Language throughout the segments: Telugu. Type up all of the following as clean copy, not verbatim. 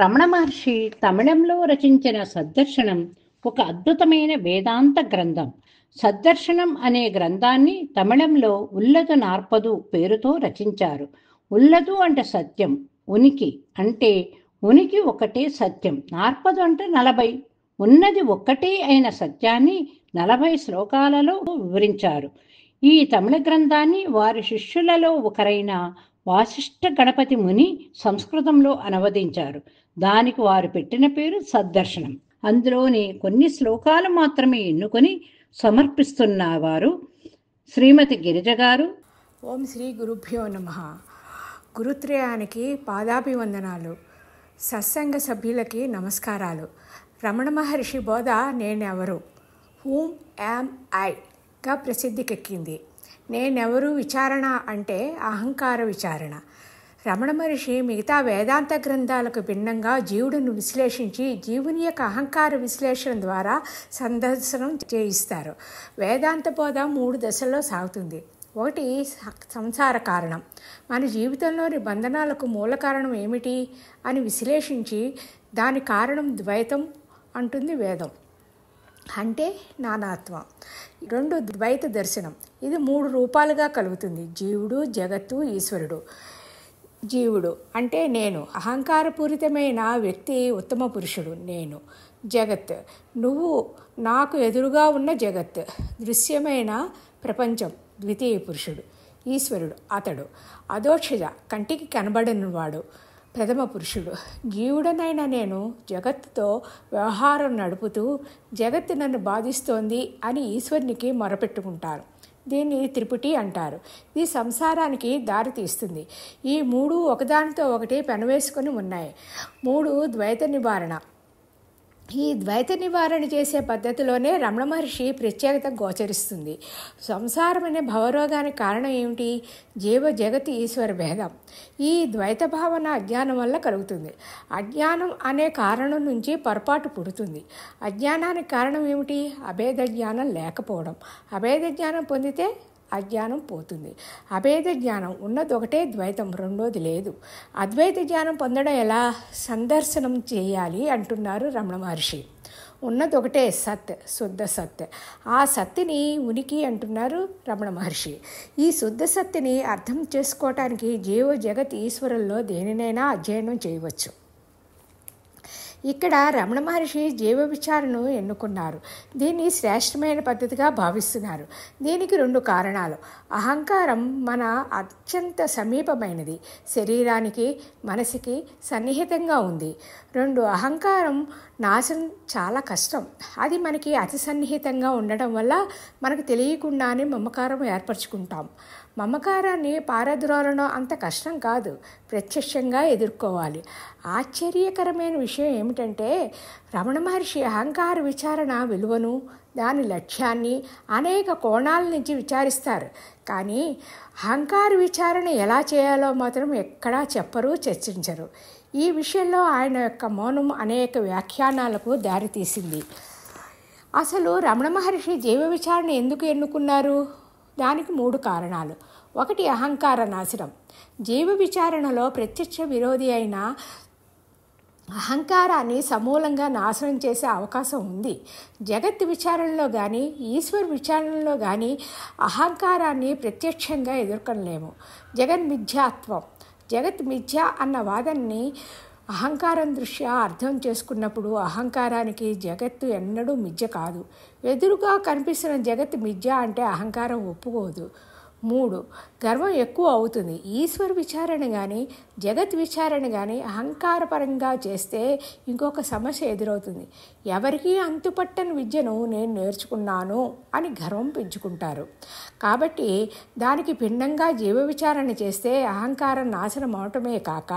రమణ మహర్షి తమిళంలో రచించిన సద్దర్శనం ఒక అద్భుతమైన వేదాంత గ్రంథం. సద్దర్శనం అనే గ్రంథాన్ని తమిళంలో ఉల్లదు నార్పదు పేరుతో రచించారు. ఉల్లదు అంటే సత్యం, ఉనికి అంటే ఉనికి ఒకటే సత్యం, నార్పదు అంటే 40, ఉన్నది ఒక్కటే అయిన సత్యాన్ని 40 శ్లోకాలలో వివరించారు. ఈ తమిళ గ్రంథాన్ని వారి శిష్యులలో ఒకరైన వాసిష్ఠ గణపతి ముని సంస్కృతంలో అనువదించారు. దానికి వారు పెట్టిన పేరు సద్దర్శనం. అందులోని కొన్ని శ్లోకాలు మాత్రమే ఎన్నుకొని సమర్పిస్తున్నవారు శ్రీమతి గిరిజ గారు. ఓం శ్రీ గురుభ్యో నమః. గురుత్రయానికి పాదాభివందనాలు. సత్సంగ సభ్యులకి నమస్కారాలు. రమణ మహర్షి బోధ నేనెవరు, హూమ్ యామ్ ఐగా ప్రసిద్ధికెక్కింది. నేనెవరు విచారణ అంటే అహంకార విచారణ. రమణ మహర్షి మిగతా వేదాంత గ్రంథాలకు భిన్నంగా జీవుడిని విశ్లేషించి జీవుని యొక్క అహంకార విశ్లేషణ ద్వారా సందర్శనం చేయిస్తారు. వేదాంత బోధ 3 దశల్లో సాగుతుంది. ఒకటి సంసార కారణం, మన జీవితంలోని బంధనాలకు మూల కారణం ఏమిటి అని విశ్లేషించి దాని కారణం ద్వైతం అంటుంది వేదం, అంటే నానాత్వం. 2 ద్వైత దర్శనం, ఇది 3 రూపాలుగా కలుగుతుంది: జీవుడు, జగత్తు, ఈశ్వరుడు. జీవుడు అంటే నేను, అహంకారపూరితమైన వ్యక్తి, ఉత్తమ పురుషుడు నేను. జగత్ నువ్వు, నాకు ఎదురుగా ఉన్న జగత్, దృశ్యమైన ప్రపంచం, ద్వితీయ పురుషుడు. ఈశ్వరుడు అతడు అధోక్షజ, కంటికి కనబడనివాడు, ప్రథమ పురుషుడు. జీవుడనైనా నేను జగత్తుతో వ్యవహారం నడుపుతూ జగత్తు నన్ను బాధిస్తోంది అని ఈశ్వరునికి మొరపెట్టుకుంటాను. దీన్ని త్రిపుటి అంటారు. ఇది సంసారానికి దారి తీస్తుంది. ఈ 3 ఒకదానితో ఒకటి పెనవేసుకొని ఉన్నాయి. 3 ద్వైత నివారణ. ఈ ద్వైత నివారణ చేసే పద్ధతిలోనే రమణ మహర్షి ప్రత్యేకత గోచరిస్తుంది. సంసారం అనే భవరోగానికి కారణం ఏమిటి? జీవ జగతి ఈశ్వర భేదం. ఈ ద్వైత భావన అజ్ఞానం వల్ల కలుగుతుంది. అజ్ఞానం అనే కారణం నుంచి పొరపాటు పుడుతుంది. అజ్ఞానానికి కారణం ఏమిటి? అభేద జ్ఞానం లేకపోవడం. అభేద జ్ఞానం పొందితే అజ్ఞానం పోతుంది. అభేద జ్ఞానం ఉన్నది ఒకటే ద్వైతం, రెండోది లేదు. అద్వైత జ్ఞానం పొందడం ఎలా? సందర్శనం చేయాలి అంటున్నారు రమణ మహర్షి. ఉన్నది ఒకటే సత్, శుద్ధ సత్. ఆ సత్తుని ఉనికి అంటున్నారు రమణ మహర్షి. ఈ శుద్ధ సత్తుని అర్థం చేసుకోవటానికి జీవ జగత్ ఈశ్వరుల్లో దేనినైనా అధ్యయనం చేయవచ్చు. ఇక్కడ రమణ మహర్షి జీవ విచారణను ఎన్నుకున్నారు. దీన్ని శ్రేష్టమైన పద్ధతిగా భావిస్తున్నారు. దీనికి 2 కారణాలు. అహంకారం మన అత్యంత సమీపమైనది, శరీరానికి మనసుకి సన్నిహితంగా ఉంది. 2 అహంకారం నాశనం చాలా కష్టం. అది మనకి అతి సన్నిహితంగా ఉండడం వల్ల మనకు తెలియకుండానే మమకారం ఏర్పరచుకుంటాం. మమకారాన్ని పారద్రోలడం అంత కష్టం కాదు, ప్రత్యక్షంగా ఎదుర్కోవాలి. ఆశ్చర్యకరమైన విషయం ఏమిటంటే రమణ మహర్షి అహంకార విచారణ విలువను, దాని లక్ష్యాన్ని అనేక కోణాల నుంచి విచారిస్తారు. కానీ అహంకార విచారణ ఎలా చేయాలో మాత్రం ఎక్కడా చెప్పరు, చర్చించరు. ఈ విషయంలో ఆయన యొక్క మౌనం అనేక వ్యాఖ్యానాలకు దారితీసింది. అసలు రమణ మహర్షి జీవ విచారణ ఎందుకు ఎన్నుకున్నారు? దానికి 3 కారణాలు. ఒకటి అహంకార నాశనం. జీవ విచారణలో ప్రత్యక్ష విరోధి అయిన అహంకారాన్ని సమూలంగా నాశనం చేసే అవకాశం ఉంది. జగత్ విచారణలో కానీ ఈశ్వర విచారణలో కానీ అహంకారాన్ని ప్రత్యక్షంగా ఎదుర్కొనలేము. జగన్మిథ్యాత్వం, జగత్ మిథ్య అన్న వాదనని అహంకారం దృష్ట్యా అర్థం చేసుకున్నప్పుడు అహంకారానికి జగత్తు ఎన్నడూ మిథ్య కాదు. ఎదురుగా కనిపిస్తున్న జగత్తు మిథ్య అంటే అహంకారం ఒప్పుకోదు. 3 గర్వం ఎక్కువ అవుతుంది. ఈశ్వర విచారణ కానీ జగత్ విచారణ కానీ అహంకారపరంగా చేస్తే ఇంకొక సమస్య ఎదురవుతుంది. ఎవరికీ అంతుపట్టని విద్యను నేను నేర్చుకున్నాను అని గర్వం పెంచుకుంటారు. కాబట్టి దానికి భిన్నంగా జీవ విచారణ చేస్తే అహంకారం నాశనం అవటమే కాక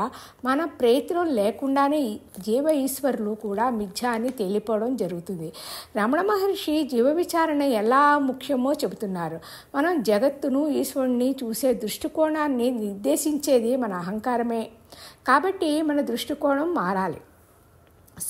మన ప్రయత్నం లేకుండానే జీవ ఈశ్వరులు కూడా మిథ్య అని తేలిపోవడం జరుగుతుంది. రమణ మహర్షి జీవ విచారణ ఎలా ముఖ్యమో చెబుతున్నారు. మనం జగత్తును ఈశ్వరుణ్ణి చూసే దృష్టికోణాన్ని నిర్దేశించేది మన అహంకారమే. కాబట్టి మన దృష్టికోణం మారాలి.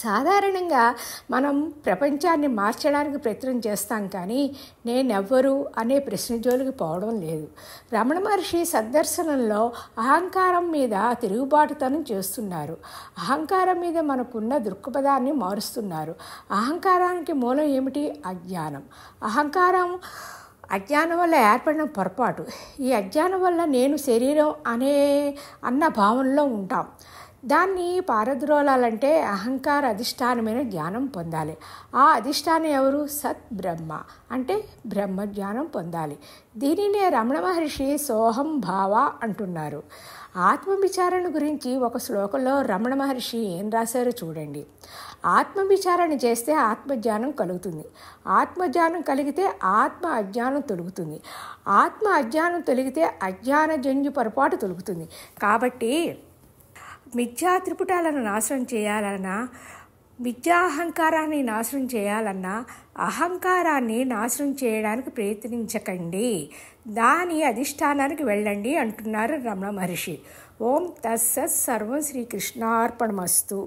సాధారణంగా మనం ప్రపంచాన్ని మార్చడానికి ప్రయత్నం చేస్తాం, కానీ నేనెవ్వరు అనే ప్రశ్న జోలికి పోవడం లేదు. రమణ మహర్షి సద్దర్శనంలో అహంకారం మీద తిరుగుబాటుతనం చేస్తున్నారు. అహంకారం మీద మనకున్న దృక్పథాన్ని మారుస్తున్నారు. అహంకారానికి మూలం ఏమిటి? అజ్ఞానం. అజ్ఞానం వల్ల ఏర్పడిన పొరపాటు. ఈ అజ్ఞానం వల్ల నేను శరీరం అన్న భావనలో ఉంటాం. దాన్ని పారద్రోలాలంటే అహంకార అధిష్టానమైన జ్ఞానం పొందాలి. ఆ అధిష్టానం ఎవరు? సత్ బ్రహ్మ, అంటే బ్రహ్మ జ్ఞానం పొందాలి. దీనినే రమణ మహర్షి సోహం భావ అంటున్నారు. ఆత్మవిచారణ గురించి ఒక శ్లోకంలో రమణ మహర్షి ఏం రాశారో చూడండి. ఆత్మవిచారణ చేస్తే ఆత్మజ్ఞానం కలుగుతుంది. ఆత్మజ్ఞానం కలిగితే ఆత్మ అజ్ఞానం తొలుగుతుంది. ఆత్మ అజ్ఞానం తొలగితే అజ్ఞానజన్యు పొరపాటు తొలుగుతుంది. కాబట్టి మిథ్యా త్రిపుటాలను నాశనం చేయాలన్నా, మిథ్యాహంకారాన్ని నాశనం చేయాలన్నా అహంకారాన్ని నాశనం చేయడానికి ప్రయత్నించకండి, దాని అధిష్టానానికి వెళ్ళండి అంటున్నారు రమణ మహర్షి. ఓం తత్సత్. సర్వం శ్రీకృష్ణార్పణమస్తు.